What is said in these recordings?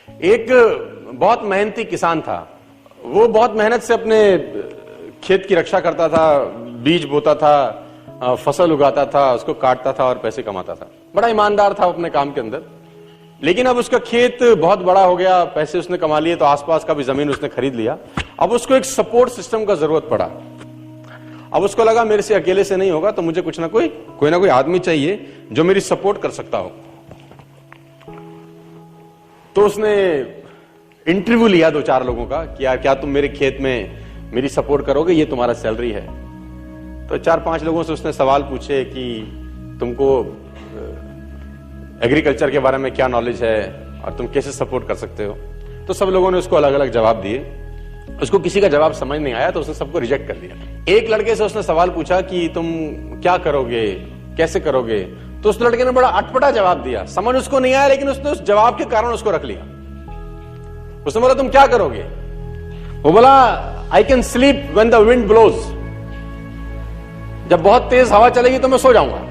एक बहुत मेहनती किसान था। वो बहुत मेहनत से अपने खेत की रक्षा करता था, बीज बोता था, फसल उगाता था, उसको काटता था और पैसे कमाता था। बड़ा ईमानदार था अपने काम के अंदर। लेकिन अब उसका खेत बहुत बड़ा हो गया, पैसे उसने कमा लिए तो आसपास का भी जमीन उसने खरीद लिया। अब उसको एक सपोर्ट सिस्टम का जरूरत पड़ा। अब उसको लगा मेरे से अकेले से नहीं होगा, तो मुझे कोई ना कोई आदमी चाहिए जो मेरी सपोर्ट कर सकता हो। तो उसने इंटरव्यू लिया 2-4 लोगों का कि यार क्या तुम मेरे खेत में मेरी सपोर्ट करोगे, ये तुम्हारा सैलरी है। तो 4-5 लोगों से उसने सवाल पूछे कि तुमको एग्रीकल्चर के बारे में क्या नॉलेज है और तुम कैसे सपोर्ट कर सकते हो। तो सब लोगों ने उसको अलग अलग जवाब दिए। उसको किसी का जवाब समझ नहीं आया तो उसने सबको रिजेक्ट कर दिया। एक लड़के से उसने सवाल पूछा कि तुम क्या करोगे, कैसे करोगे। तो उस लड़के ने बड़ा अटपटा जवाब दिया, समझ उसको नहीं आया, लेकिन उसने उस जवाब के कारण उसको रख लिया। उसने बोला तुम क्या करोगे। वो बोला I can sleep when the wind blows. जब बहुत तेज हवा चलेगी तो मैं सो जाऊंगा।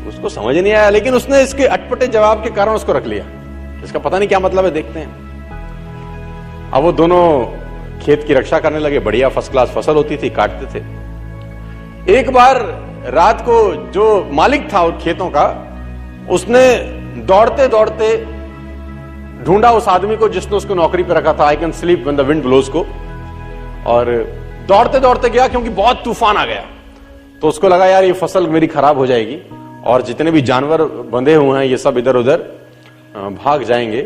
उसको समझ नहीं आया, लेकिन उसने इसके अटपटे जवाब के कारण उसको रख लिया। इसका पता नहीं क्या मतलब है, देखते हैं। अब वो दोनों खेत की रक्षा करने लगे। बढ़िया फर्स्ट क्लास फसल होती थी, काटते थे। एक बार रात को जो मालिक था उन खेतों का, उसने दौड़ते दौड़ते ढूंढा उस आदमी को जिसने उसको नौकरी पे रखा था, I can sleep when the wind blows को। और दौड़ते दौड़ते गया क्योंकि बहुत तूफान आ गया। तो उसको लगा यार ये फसल मेरी खराब हो जाएगी और जितने भी जानवर बंधे हुए हैं ये सब इधर उधर भाग जाएंगे।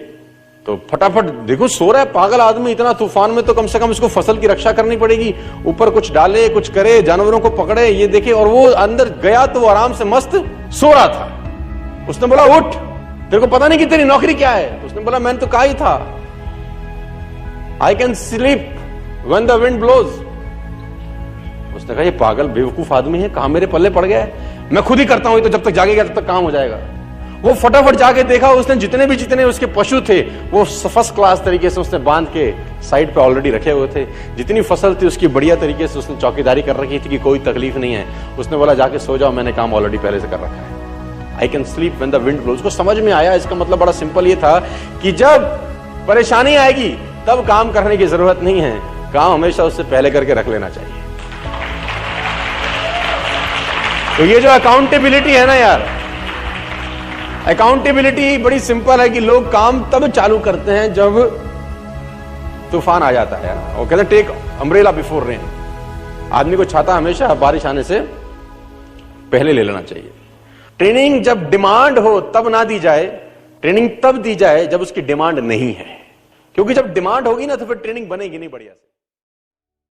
तो फटाफट, देखो सो रहा है पागल आदमी, इतना तूफान में तो कम से कम इसको फसल की रक्षा करनी पड़ेगी। ऊपर कुछ डाले, कुछ करे, जानवरों को पकड़े, ये देखे। और वो अंदर गया तो वो आराम से मस्त सो रहा था। उसने बोला उठ, तेरे को पता नहीं कि तेरी नौकरी क्या है। उसने बोला मैंने तो कहा ही था I can sleep when the wind blows. उसने कहा ये पागल बेवकूफ आदमी है, कहां मेरे पल्ले पड़ गया है, मैं खुद ही करता हूं, तो जब तक जागेगा तब तक काम हो जाएगा। वो फटाफट जाके देखा, उसने जितने उसके पशु थे वो फर्स्ट क्लास तरीके से उसने बांध के साइड पे ऑलरेडी रखे हुए थे। जितनी फसल थी उसकी बढ़िया तरीके से उसने चौकीदारी कर रखी थी कि कोई तकलीफ नहीं है। उसने बोला जाके सो जाओ, मैंने काम ऑलरेडी पहले से कर रखा है। I can sleep when the wind blows को समझ में आया। इसका मतलब बड़ा सिंपल ये था कि जब परेशानी आएगी तब काम करने की जरूरत नहीं है, काम हमेशा उससे पहले करके रख लेना चाहिए। तो ये जो अकाउंटेबिलिटी है ना यार, अकाउंटेबिलिटी बड़ी सिंपल है कि लोग काम तब चालू करते हैं जब तूफान आ जाता है। वो कहते हैं टेक अम्ब्रेला बिफोर रेन। आदमी को छाता हमेशा बारिश आने से पहले ले लेना चाहिए। ट्रेनिंग जब डिमांड हो तब ना दी जाए, ट्रेनिंग तब दी जाए जब उसकी डिमांड नहीं है। क्योंकि जब डिमांड होगी ना तो फिर ट्रेनिंग बनेगी नहीं बढ़िया से।